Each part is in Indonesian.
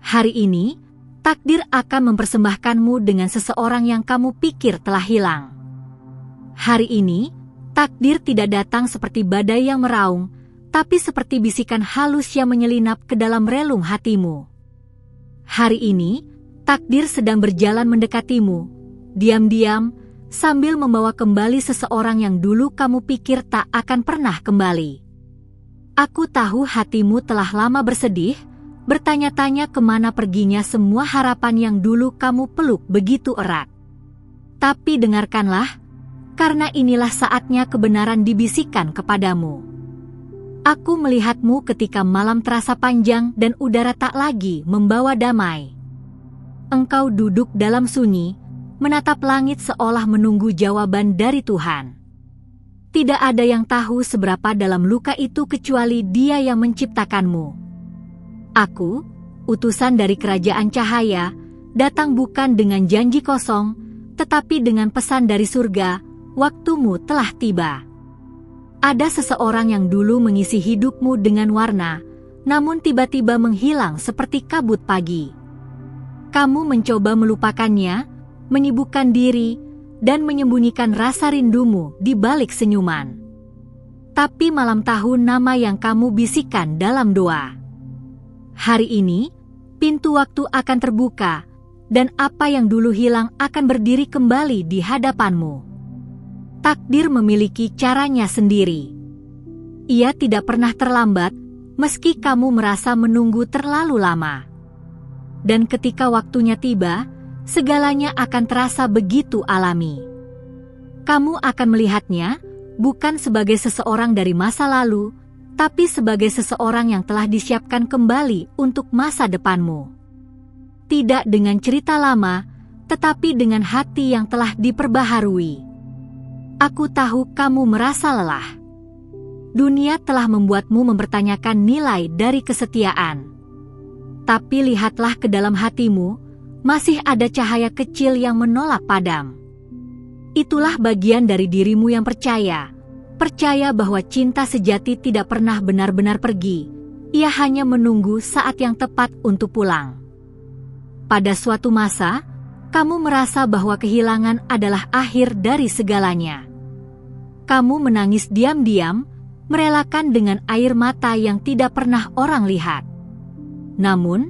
Hari ini, takdir akan mempersembahkanmu dengan seseorang yang kamu pikir telah hilang. Hari ini, takdir tidak datang seperti badai yang meraung, tapi seperti bisikan halus yang menyelinap ke dalam relung hatimu. Hari ini, takdir sedang berjalan mendekatimu, diam-diam, sambil membawa kembali seseorang yang dulu kamu pikir tak akan pernah kembali. Aku tahu hatimu telah lama bersedih, bertanya-tanya kemana perginya semua harapan yang dulu kamu peluk begitu erat. Tapi dengarkanlah, karena inilah saatnya kebenaran dibisikkan kepadamu. Aku melihatmu ketika malam terasa panjang dan udara tak lagi membawa damai. Engkau duduk dalam sunyi, menatap langit seolah menunggu jawaban dari Tuhan. Tidak ada yang tahu seberapa dalam luka itu kecuali Dia yang menciptakanmu. Aku, utusan dari kerajaan cahaya, datang bukan dengan janji kosong, tetapi dengan pesan dari surga. Waktumu telah tiba. Ada seseorang yang dulu mengisi hidupmu dengan warna, namun tiba-tiba menghilang seperti kabut pagi. Kamu mencoba melupakannya, menyibukkan diri, dan menyembunyikan rasa rindumu di balik senyuman. Tapi malam tahun nama yang kamu bisikan dalam doa. Hari ini, pintu waktu akan terbuka, dan apa yang dulu hilang akan berdiri kembali di hadapanmu. Takdir memiliki caranya sendiri. Ia tidak pernah terlambat, meski kamu merasa menunggu terlalu lama. Dan ketika waktunya tiba, segalanya akan terasa begitu alami. Kamu akan melihatnya, bukan sebagai seseorang dari masa lalu, tapi sebagai seseorang yang telah disiapkan kembali untuk masa depanmu. Tidak dengan cerita lama, tetapi dengan hati yang telah diperbaharui. Aku tahu kamu merasa lelah. Dunia telah membuatmu mempertanyakan nilai dari kesetiaan. Tapi lihatlah ke dalam hatimu, masih ada cahaya kecil yang menolak padam. Itulah bagian dari dirimu yang percaya bahwa cinta sejati tidak pernah benar-benar pergi. Ia hanya menunggu saat yang tepat untuk pulang. Pada suatu masa, kamu merasa bahwa kehilangan adalah akhir dari segalanya. Kamu menangis diam-diam, merelakan dengan air mata yang tidak pernah orang lihat. Namun,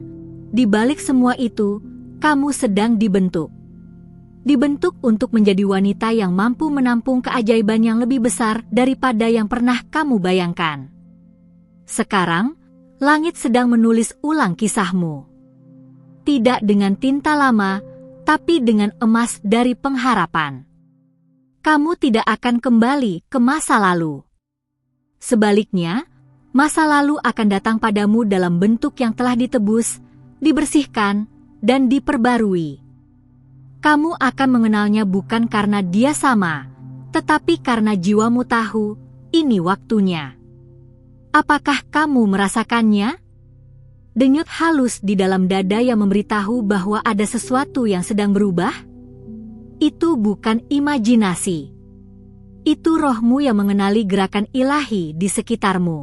di balik semua itu, kamu sedang dibentuk. Dibentuk untuk menjadi wanita yang mampu menampung keajaiban yang lebih besar daripada yang pernah kamu bayangkan. Sekarang, langit sedang menulis ulang kisahmu. Tidak dengan tinta lama, tapi dengan emas dari pengharapan. Kamu tidak akan kembali ke masa lalu. Sebaliknya, masa lalu akan datang padamu dalam bentuk yang telah ditebus, dibersihkan, dan diperbarui. Kamu akan mengenalnya bukan karena dia sama, tetapi karena jiwamu tahu, ini waktunya. Apakah kamu merasakannya? Denyut halus di dalam dada yang memberitahu bahwa ada sesuatu yang sedang berubah? Itu bukan imajinasi. Itu rohmu yang mengenali gerakan ilahi di sekitarmu.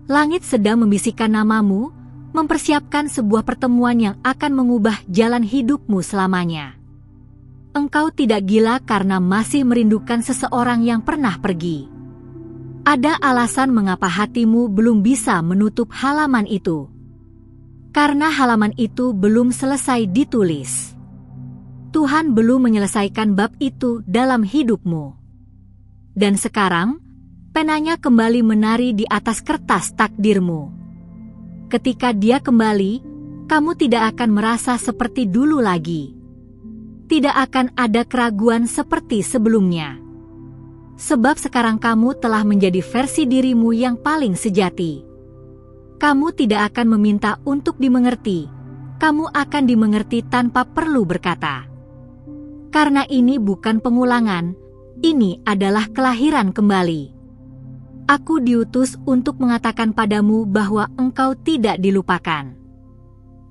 Langit sedang membisikkan namamu, mempersiapkan sebuah pertemuan yang akan mengubah jalan hidupmu selamanya. Engkau tidak gila karena masih merindukan seseorang yang pernah pergi. Ada alasan mengapa hatimu belum bisa menutup halaman itu. Karena halaman itu belum selesai ditulis. Tuhan belum menyelesaikan bab itu dalam hidupmu. Dan sekarang, penanya kembali menari di atas kertas takdirmu. Ketika dia kembali, kamu tidak akan merasa seperti dulu lagi. Tidak akan ada keraguan seperti sebelumnya. Sebab sekarang kamu telah menjadi versi dirimu yang paling sejati. Kamu tidak akan meminta untuk dimengerti. Kamu akan dimengerti tanpa perlu berkata. Karena ini bukan pengulangan, ini adalah kelahiran kembali. Aku diutus untuk mengatakan padamu bahwa engkau tidak dilupakan.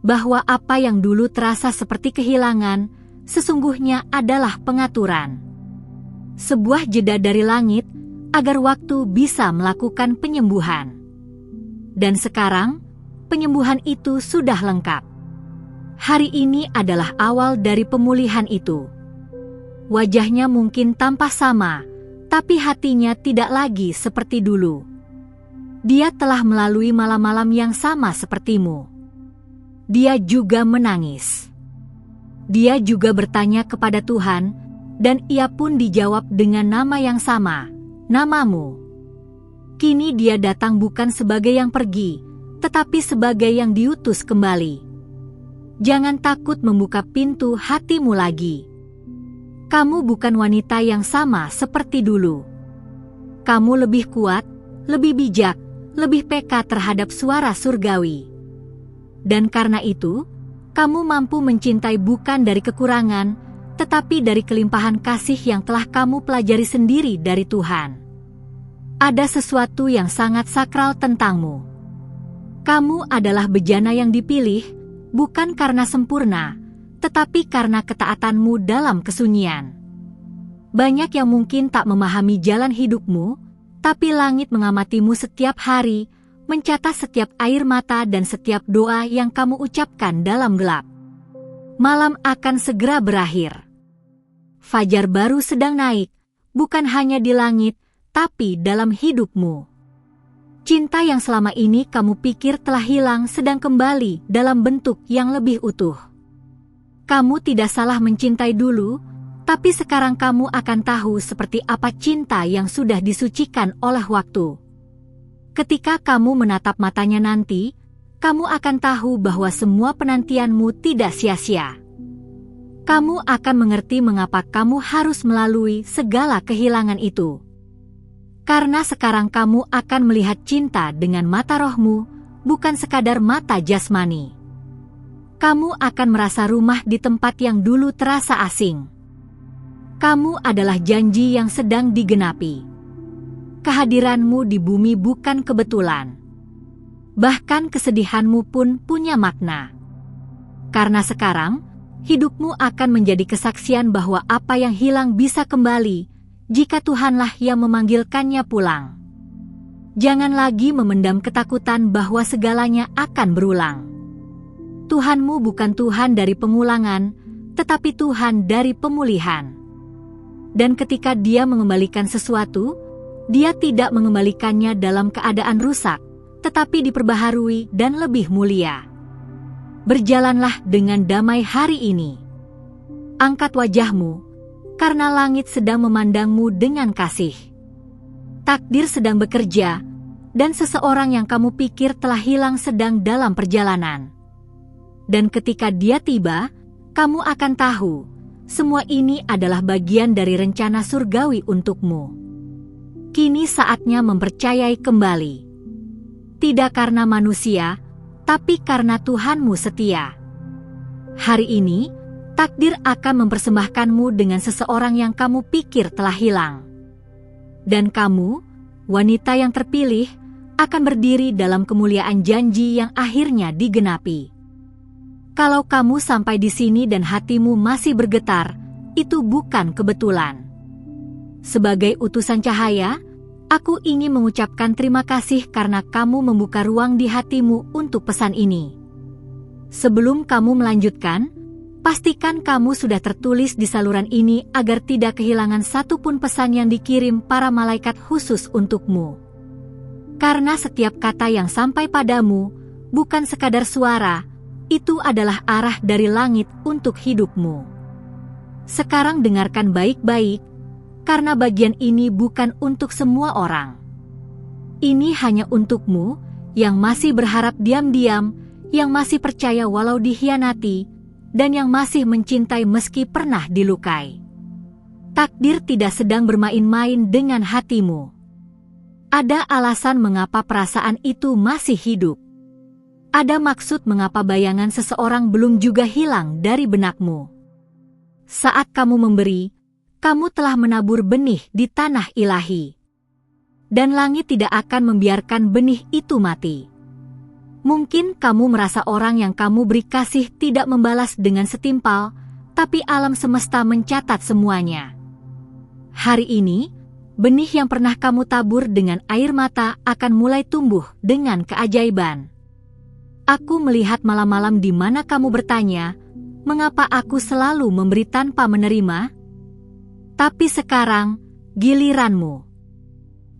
Bahwa apa yang dulu terasa seperti kehilangan, sesungguhnya adalah pengaturan. Sebuah jeda dari langit, agar waktu bisa melakukan penyembuhan. Dan sekarang, penyembuhan itu sudah lengkap. Hari ini adalah awal dari pemulihan itu. Wajahnya mungkin tampak sama, tapi hatinya tidak lagi seperti dulu. Dia telah melalui malam-malam yang sama sepertimu. Dia juga menangis. Dia juga bertanya kepada Tuhan, dan ia pun dijawab dengan nama yang sama, namamu. Kini dia datang bukan sebagai yang pergi, tetapi sebagai yang diutus kembali. Jangan takut membuka pintu hatimu lagi. Kamu bukan wanita yang sama seperti dulu. Kamu lebih kuat, lebih bijak, lebih peka terhadap suara surgawi. Dan karena itu, kamu mampu mencintai bukan dari kekurangan, tetapi dari kelimpahan kasih yang telah kamu pelajari sendiri dari Tuhan. Ada sesuatu yang sangat sakral tentangmu. Kamu adalah bejana yang dipilih, bukan karena sempurna, tetapi karena ketaatanmu dalam kesunyian. Banyak yang mungkin tak memahami jalan hidupmu, tapi langit mengamatimu setiap hari, mencatat setiap air mata dan setiap doa yang kamu ucapkan dalam gelap. Malam akan segera berakhir. Fajar baru sedang naik, bukan hanya di langit, tapi dalam hidupmu. Cinta yang selama ini kamu pikir telah hilang sedang kembali dalam bentuk yang lebih utuh. Kamu tidak salah mencintai dulu, tapi sekarang kamu akan tahu seperti apa cinta yang sudah disucikan oleh waktu. Ketika kamu menatap matanya nanti, kamu akan tahu bahwa semua penantianmu tidak sia-sia. Kamu akan mengerti mengapa kamu harus melalui segala kehilangan itu. Karena sekarang kamu akan melihat cinta dengan mata rohmu, bukan sekadar mata jasmani. Kamu akan merasa rumah di tempat yang dulu terasa asing. Kamu adalah janji yang sedang digenapi. Kehadiranmu di bumi bukan kebetulan. Bahkan kesedihanmu pun punya makna. Karena sekarang, hidupmu akan menjadi kesaksian bahwa apa yang hilang bisa kembali, jika Tuhanlah yang memanggilkannya pulang. Jangan lagi memendam ketakutan bahwa segalanya akan berulang. Tuhanmu bukan Tuhan dari pengulangan, tetapi Tuhan dari pemulihan. Dan ketika Dia mengembalikan sesuatu, Dia tidak mengembalikannya dalam keadaan rusak, tetapi diperbaharui dan lebih mulia. Berjalanlah dengan damai hari ini. Angkat wajahmu, karena langit sedang memandangmu dengan kasih. Takdir sedang bekerja, dan seseorang yang kamu pikir telah hilang sedang dalam perjalanan. Dan ketika dia tiba, kamu akan tahu, semua ini adalah bagian dari rencana surgawi untukmu. Kini saatnya mempercayai kembali. Tidak karena manusia, tapi karena Tuhanmu setia. Hari ini, takdir akan mempersembahkanmu dengan seseorang yang kamu pikir telah hilang. Dan kamu, wanita yang terpilih, akan berdiri dalam kemuliaan janji yang akhirnya digenapi. Kalau kamu sampai di sini dan hatimu masih bergetar, itu bukan kebetulan. Sebagai utusan cahaya, aku ingin mengucapkan terima kasih karena kamu membuka ruang di hatimu untuk pesan ini. Sebelum kamu melanjutkan, pastikan kamu sudah tertulis di saluran ini agar tidak kehilangan satupun pesan yang dikirim para malaikat khusus untukmu. Karena setiap kata yang sampai padamu bukan sekadar suara, itu adalah arah dari langit untuk hidupmu. Sekarang dengarkan baik-baik, karena bagian ini bukan untuk semua orang. Ini hanya untukmu yang masih berharap diam-diam, yang masih percaya walau dikhianati, dan yang masih mencintai meski pernah dilukai. Takdir tidak sedang bermain-main dengan hatimu. Ada alasan mengapa perasaan itu masih hidup. Ada maksud mengapa bayangan seseorang belum juga hilang dari benakmu. Saat kamu memberi, kamu telah menabur benih di tanah ilahi. Dan langit tidak akan membiarkan benih itu mati. Mungkin kamu merasa orang yang kamu beri kasih tidak membalas dengan setimpal, tapi alam semesta mencatat semuanya. Hari ini, benih yang pernah kamu tabur dengan air mata akan mulai tumbuh dengan keajaiban. Aku melihat malam-malam di mana kamu bertanya, mengapa aku selalu memberi tanpa menerima? Tapi sekarang, giliranmu.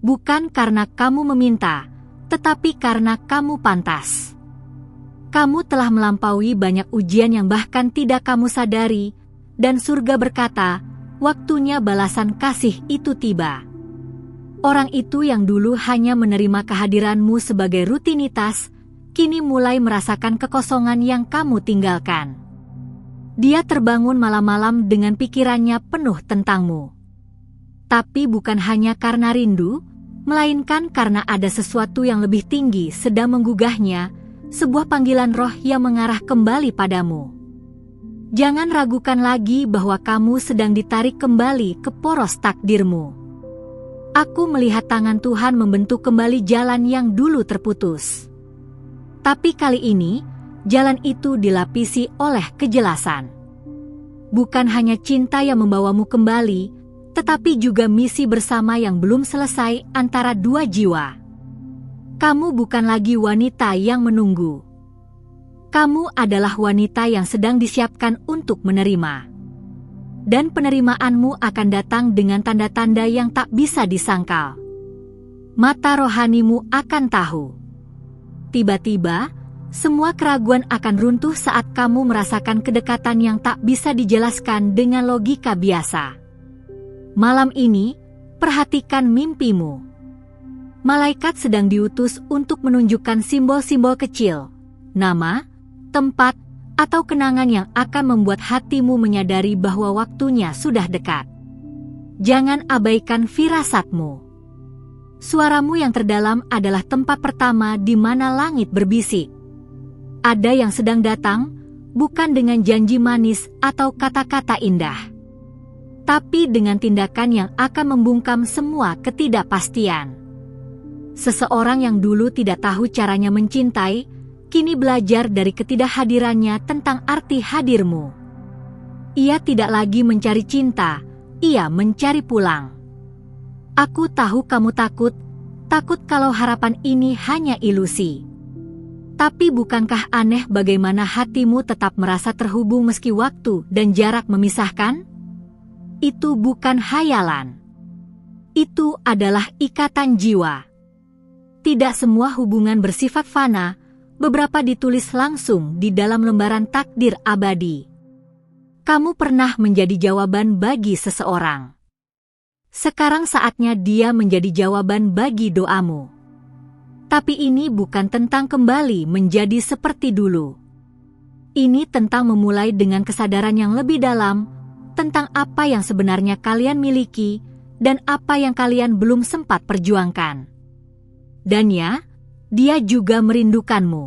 Bukan karena kamu meminta, tetapi karena kamu pantas. Kamu telah melampaui banyak ujian yang bahkan tidak kamu sadari, dan surga berkata, waktunya balasan kasih itu tiba. Orang itu yang dulu hanya menerima kehadiranmu sebagai rutinitas, kini mulai merasakan kekosongan yang kamu tinggalkan. Dia terbangun malam-malam dengan pikirannya penuh tentangmu. Tapi bukan hanya karena rindu, melainkan karena ada sesuatu yang lebih tinggi sedang menggugahnya, sebuah panggilan roh yang mengarah kembali padamu. Jangan ragukan lagi bahwa kamu sedang ditarik kembali ke poros takdirmu. Aku melihat tangan Tuhan membentuk kembali jalan yang dulu terputus. Tapi kali ini, jalan itu dilapisi oleh kejelasan. Bukan hanya cinta yang membawamu kembali, tetapi juga misi bersama yang belum selesai antara dua jiwa. Kamu bukan lagi wanita yang menunggu. Kamu adalah wanita yang sedang disiapkan untuk menerima. Dan penerimaanmu akan datang dengan tanda-tanda yang tak bisa disangkal. Mata rohanimu akan tahu. Tiba-tiba, semua keraguan akan runtuh saat kamu merasakan kedekatan yang tak bisa dijelaskan dengan logika biasa. Malam ini, perhatikan mimpimu. Malaikat sedang diutus untuk menunjukkan simbol-simbol kecil, nama, tempat, atau kenangan yang akan membuat hatimu menyadari bahwa waktunya sudah dekat. Jangan abaikan firasatmu. Suaramu yang terdalam adalah tempat pertama di mana langit berbisik. Ada yang sedang datang, bukan dengan janji manis atau kata-kata indah, tapi dengan tindakan yang akan membungkam semua ketidakpastian. Seseorang yang dulu tidak tahu caranya mencintai, kini belajar dari ketidakhadirannya tentang arti hadirmu. Ia tidak lagi mencari cinta, ia mencari pulang. Aku tahu kamu takut kalau harapan ini hanya ilusi. Tapi bukankah aneh bagaimana hatimu tetap merasa terhubung meski waktu dan jarak memisahkan? Itu bukan hayalan. Itu adalah ikatan jiwa. Tidak semua hubungan bersifat fana, beberapa ditulis langsung di dalam lembaran takdir abadi. Kamu pernah menjadi jawaban bagi seseorang. Sekarang saatnya dia menjadi jawaban bagi doamu. Tapi ini bukan tentang kembali menjadi seperti dulu. Ini tentang memulai dengan kesadaran yang lebih dalam, tentang apa yang sebenarnya kalian miliki, dan apa yang kalian belum sempat perjuangkan. Dan ya, dia juga merindukanmu.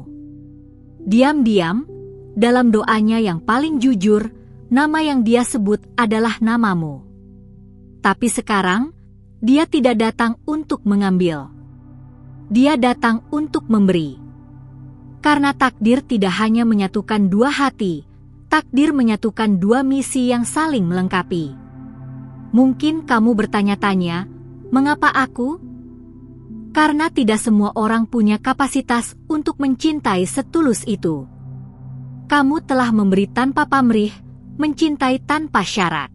Diam-diam, dalam doanya yang paling jujur, nama yang dia sebut adalah namamu. Tapi sekarang, dia tidak datang untuk mengambil. Dia datang untuk memberi. Karena takdir tidak hanya menyatukan dua hati, takdir menyatukan dua misi yang saling melengkapi. Mungkin kamu bertanya-tanya, mengapa aku? Karena tidak semua orang punya kapasitas untuk mencintai setulus itu. Kamu telah memberi tanpa pamrih, mencintai tanpa syarat.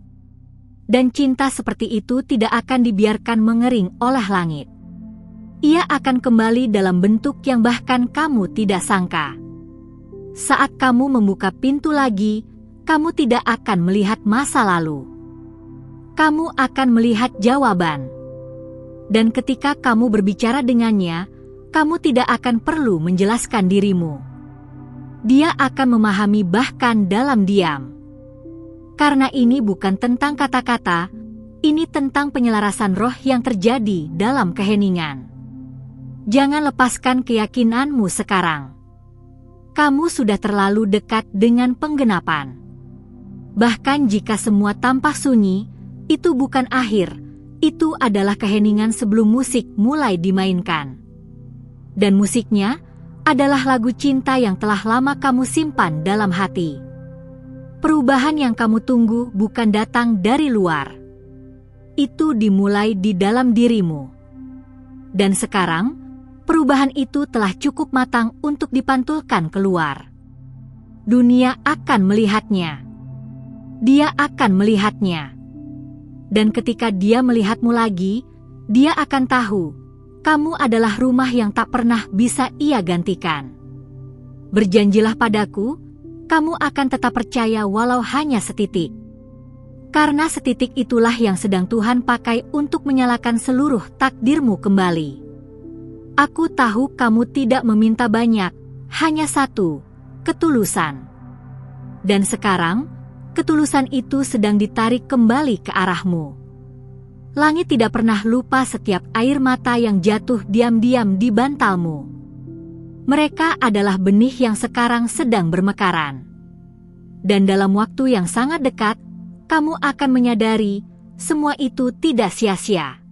Dan cinta seperti itu tidak akan dibiarkan mengering oleh langit. Ia akan kembali dalam bentuk yang bahkan kamu tidak sangka. Saat kamu membuka pintu lagi, kamu tidak akan melihat masa lalu. Kamu akan melihat jawaban. Dan ketika kamu berbicara dengannya, kamu tidak akan perlu menjelaskan dirimu. Dia akan memahami bahkan dalam diam. Karena ini bukan tentang kata-kata, ini tentang penyelarasan roh yang terjadi dalam keheningan. Jangan lepaskan keyakinanmu sekarang. Kamu sudah terlalu dekat dengan penggenapan. Bahkan jika semua tampak sunyi, itu bukan akhir, itu adalah keheningan sebelum musik mulai dimainkan. Dan musiknya adalah lagu cinta yang telah lama kamu simpan dalam hati. Perubahan yang kamu tunggu bukan datang dari luar. Itu dimulai di dalam dirimu. Dan sekarang, perubahan itu telah cukup matang untuk dipantulkan keluar. Dunia akan melihatnya. Dia akan melihatnya. Dan ketika dia melihatmu lagi, dia akan tahu, kamu adalah rumah yang tak pernah bisa ia gantikan. Berjanjilah padaku, kamu akan tetap percaya walau hanya setitik. Karena setitik itulah yang sedang Tuhan pakai untuk menyalakan seluruh takdirmu kembali. Aku tahu kamu tidak meminta banyak, hanya satu, ketulusan. Dan sekarang, ketulusan itu sedang ditarik kembali ke arahmu. Langit tidak pernah lupa setiap air mata yang jatuh diam-diam di bantalmu. Mereka adalah benih yang sekarang sedang bermekaran. Dan dalam waktu yang sangat dekat, kamu akan menyadari semua itu tidak sia-sia.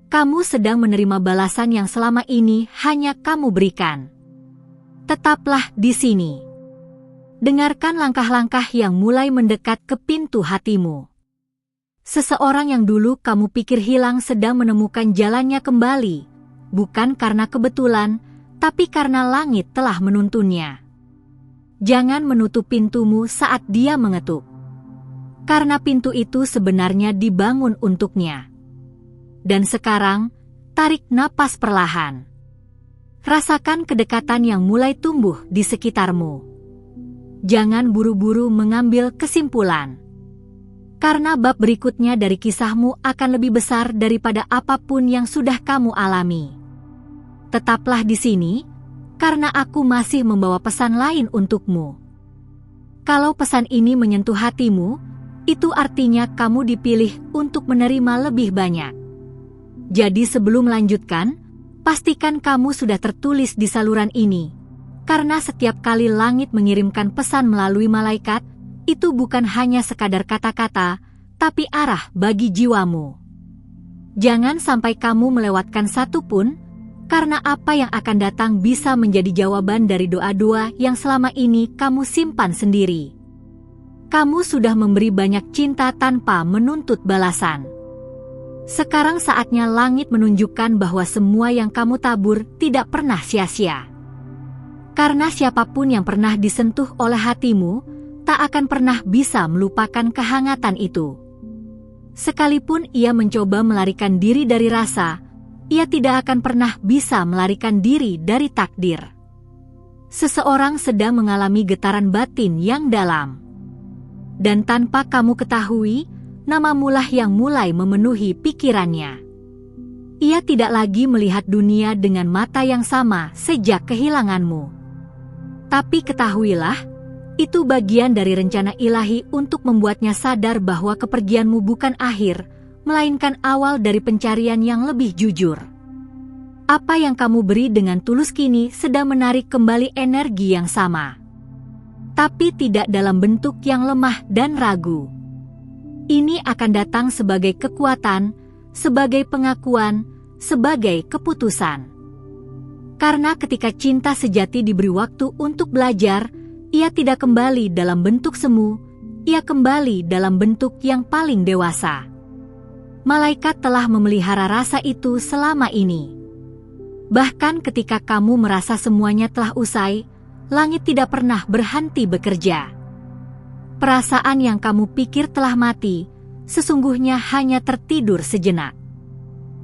Kamu sedang menerima balasan yang selama ini hanya kamu berikan. Tetaplah di sini. Dengarkan langkah-langkah yang mulai mendekat ke pintu hatimu. Seseorang yang dulu kamu pikir hilang sedang menemukan jalannya kembali, bukan karena kebetulan, tapi karena langit telah menuntunnya. Jangan menutup pintumu saat dia mengetuk. Karena pintu itu sebenarnya dibangun untuknya. Dan sekarang, tarik napas perlahan. Rasakan kedekatan yang mulai tumbuh di sekitarmu. Jangan buru-buru mengambil kesimpulan. Karena bab berikutnya dari kisahmu akan lebih besar daripada apapun yang sudah kamu alami. Tetaplah di sini, karena aku masih membawa pesan lain untukmu. Kalau pesan ini menyentuh hatimu, itu artinya kamu dipilih untuk menerima lebih banyak. Jadi sebelum melanjutkan, pastikan kamu sudah tertulis di saluran ini. Karena setiap kali langit mengirimkan pesan melalui malaikat, itu bukan hanya sekadar kata-kata, tapi arah bagi jiwamu. Jangan sampai kamu melewatkan satu pun, karena apa yang akan datang bisa menjadi jawaban dari doa-doa yang selama ini kamu simpan sendiri. Kamu sudah memberi banyak cinta tanpa menuntut balasan. Sekarang saatnya langit menunjukkan bahwa semua yang kamu tabur tidak pernah sia-sia. Karena siapapun yang pernah disentuh oleh hatimu, tak akan pernah bisa melupakan kehangatan itu. Sekalipun ia mencoba melarikan diri dari rasa, ia tidak akan pernah bisa melarikan diri dari takdir. Seseorang sedang mengalami getaran batin yang dalam. Dan tanpa kamu ketahui, namamulah yang mulai memenuhi pikirannya. Ia tidak lagi melihat dunia dengan mata yang sama sejak kehilanganmu. Tapi ketahuilah, itu bagian dari rencana ilahi untuk membuatnya sadar bahwa kepergianmu bukan akhir, melainkan awal dari pencarian yang lebih jujur. Apa yang kamu beri dengan tulus kini sedang menarik kembali energi yang sama. Tapi tidak dalam bentuk yang lemah dan ragu. Ini akan datang sebagai kekuatan, sebagai pengakuan, sebagai keputusan. Karena ketika cinta sejati diberi waktu untuk belajar, ia tidak kembali dalam bentuk semu, ia kembali dalam bentuk yang paling dewasa. Malaikat telah memelihara rasa itu selama ini. Bahkan ketika kamu merasa semuanya telah usai, langit tidak pernah berhenti bekerja. Perasaan yang kamu pikir telah mati, sesungguhnya hanya tertidur sejenak.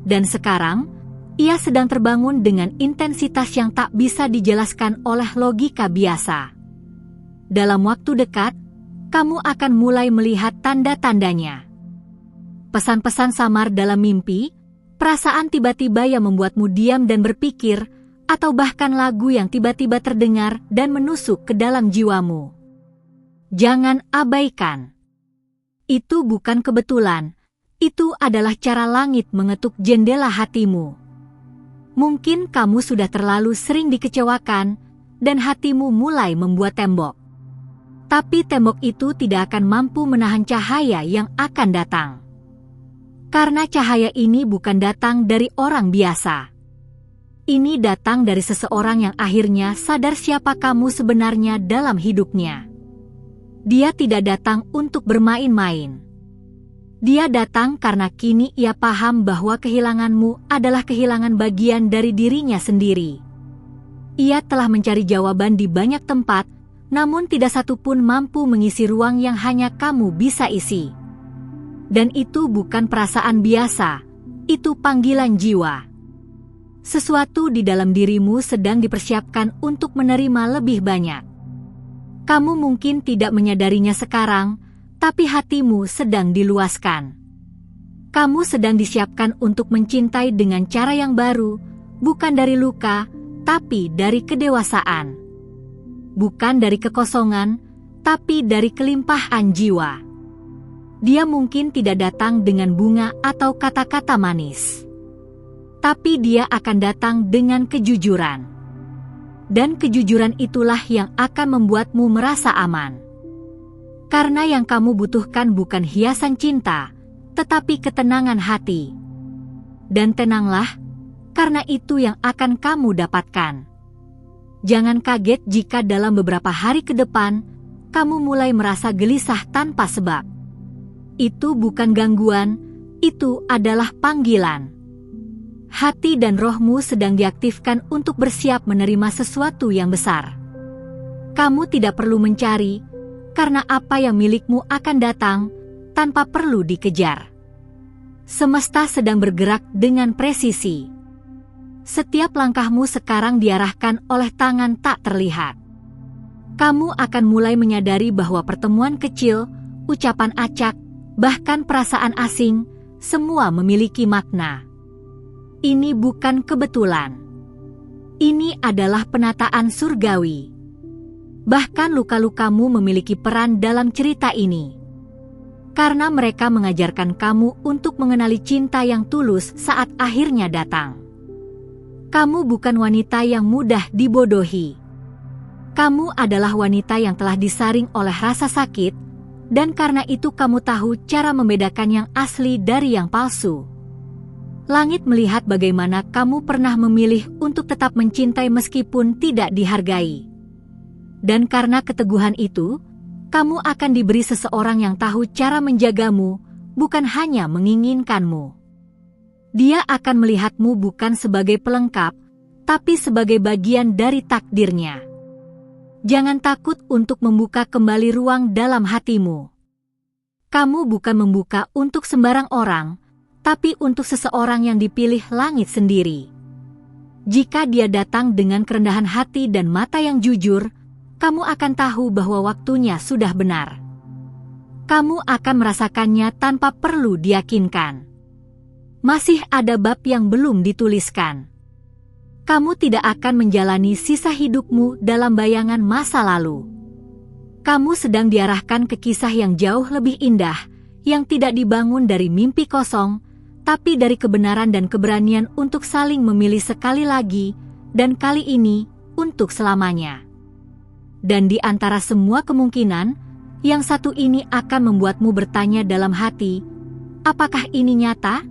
Dan sekarang, ia sedang terbangun dengan intensitas yang tak bisa dijelaskan oleh logika biasa. Dalam waktu dekat, kamu akan mulai melihat tanda-tandanya. Pesan-pesan samar dalam mimpi, perasaan tiba-tiba yang membuatmu diam dan berpikir, atau bahkan lagu yang tiba-tiba terdengar dan menusuk ke dalam jiwamu. Jangan abaikan. Itu bukan kebetulan, itu adalah cara langit mengetuk jendela hatimu. Mungkin kamu sudah terlalu sering dikecewakan, dan hatimu mulai membuat tembok. Tapi tembok itu tidak akan mampu menahan cahaya yang akan datang. Karena cahaya ini bukan datang dari orang biasa. Ini datang dari seseorang yang akhirnya sadar siapa kamu sebenarnya dalam hidupnya. Dia tidak datang untuk bermain-main. Dia datang karena kini ia paham bahwa kehilanganmu adalah kehilangan bagian dari dirinya sendiri. Ia telah mencari jawaban di banyak tempat, namun tidak satu pun mampu mengisi ruang yang hanya kamu bisa isi. Dan itu bukan perasaan biasa, itu panggilan jiwa. Sesuatu di dalam dirimu sedang dipersiapkan untuk menerima lebih banyak. Kamu mungkin tidak menyadarinya sekarang, tapi hatimu sedang diluaskan. Kamu sedang disiapkan untuk mencintai dengan cara yang baru, bukan dari luka, tapi dari kedewasaan. Bukan dari kekosongan, tapi dari kelimpahan jiwa. Dia mungkin tidak datang dengan bunga atau kata-kata manis. Tapi dia akan datang dengan kejujuran. Dan kejujuran itulah yang akan membuatmu merasa aman. Karena yang kamu butuhkan bukan hiasan cinta, tetapi ketenangan hati. Dan tenanglah, karena itu yang akan kamu dapatkan. Jangan kaget jika dalam beberapa hari ke depan, kamu mulai merasa gelisah tanpa sebab. Itu bukan gangguan, itu adalah panggilan. Hati dan rohmu sedang diaktifkan untuk bersiap menerima sesuatu yang besar. Kamu tidak perlu mencari, karena apa yang milikmu akan datang, tanpa perlu dikejar. Semesta sedang bergerak dengan presisi. Setiap langkahmu sekarang diarahkan oleh tangan tak terlihat. Kamu akan mulai menyadari bahwa pertemuan kecil, ucapan acak, bahkan perasaan asing, semua memiliki makna. Ini bukan kebetulan. Ini adalah penataan surgawi. Bahkan luka-lukamu memiliki peran dalam cerita ini. Karena mereka mengajarkan kamu untuk mengenali cinta yang tulus saat akhirnya datang. Kamu bukan wanita yang mudah dibodohi. Kamu adalah wanita yang telah disaring oleh rasa sakit, dan karena itu kamu tahu cara membedakan yang asli dari yang palsu. Langit melihat bagaimana kamu pernah memilih untuk tetap mencintai meskipun tidak dihargai. Dan karena keteguhan itu, kamu akan diberi seseorang yang tahu cara menjagamu, bukan hanya menginginkanmu. Dia akan melihatmu bukan sebagai pelengkap, tapi sebagai bagian dari takdirnya. Jangan takut untuk membuka kembali ruang dalam hatimu. Kamu bukan membuka untuk sembarang orang, tapi untuk seseorang yang dipilih langit sendiri. Jika dia datang dengan kerendahan hati dan mata yang jujur, kamu akan tahu bahwa waktunya sudah benar. Kamu akan merasakannya tanpa perlu diyakinkan. Masih ada bab yang belum dituliskan. Kamu tidak akan menjalani sisa hidupmu dalam bayangan masa lalu. Kamu sedang diarahkan ke kisah yang jauh lebih indah, yang tidak dibangun dari mimpi kosong, tapi dari kebenaran dan keberanian untuk saling memilih sekali lagi, dan kali ini, untuk selamanya. Dan di antara semua kemungkinan, yang satu ini akan membuatmu bertanya dalam hati, apakah ini nyata?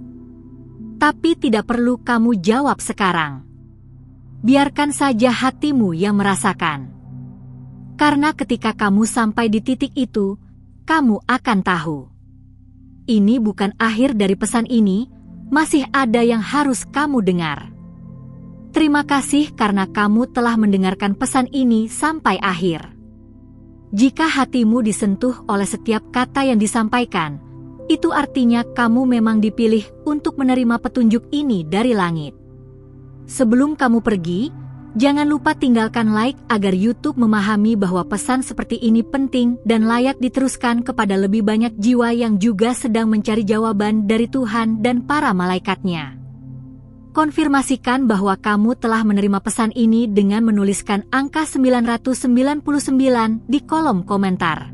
Tapi tidak perlu kamu jawab sekarang. Biarkan saja hatimu yang merasakan. Karena ketika kamu sampai di titik itu, kamu akan tahu. Ini bukan akhir dari pesan ini, masih ada yang harus kamu dengar. Terima kasih karena kamu telah mendengarkan pesan ini sampai akhir. Jika hatimu disentuh oleh setiap kata yang disampaikan, itu artinya kamu memang dipilih untuk menerima petunjuk ini dari langit. Sebelum kamu pergi, jangan lupa tinggalkan like agar YouTube memahami bahwa pesan seperti ini penting dan layak diteruskan kepada lebih banyak jiwa yang juga sedang mencari jawaban dari Tuhan dan para malaikatnya. Konfirmasikan bahwa kamu telah menerima pesan ini dengan menuliskan angka 999 di kolom komentar.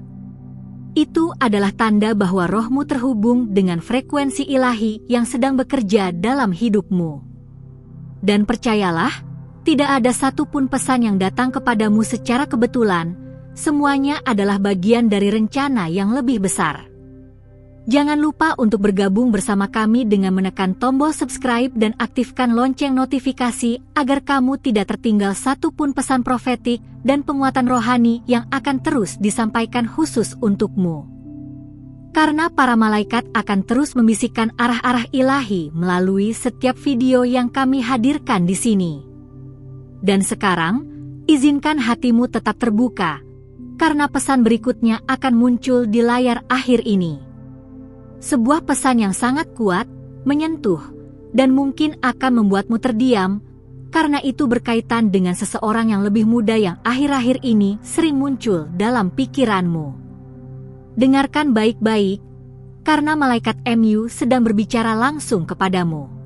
Itu adalah tanda bahwa rohmu terhubung dengan frekuensi ilahi yang sedang bekerja dalam hidupmu. Dan percayalah, tidak ada satupun pesan yang datang kepadamu secara kebetulan, semuanya adalah bagian dari rencana yang lebih besar. Jangan lupa untuk bergabung bersama kami dengan menekan tombol subscribe dan aktifkan lonceng notifikasi agar kamu tidak tertinggal satupun pesan profetik dan penguatan rohani yang akan terus disampaikan khusus untukmu. Karena para malaikat akan terus membisikkan arah-arah ilahi melalui setiap video yang kami hadirkan di sini. Dan sekarang, izinkan hatimu tetap terbuka, karena pesan berikutnya akan muncul di layar akhir ini. Sebuah pesan yang sangat kuat, menyentuh, dan mungkin akan membuatmu terdiam, karena itu berkaitan dengan seseorang yang lebih muda yang akhir-akhir ini sering muncul dalam pikiranmu. Dengarkan baik-baik, karena malaikat MU sedang berbicara langsung kepadamu.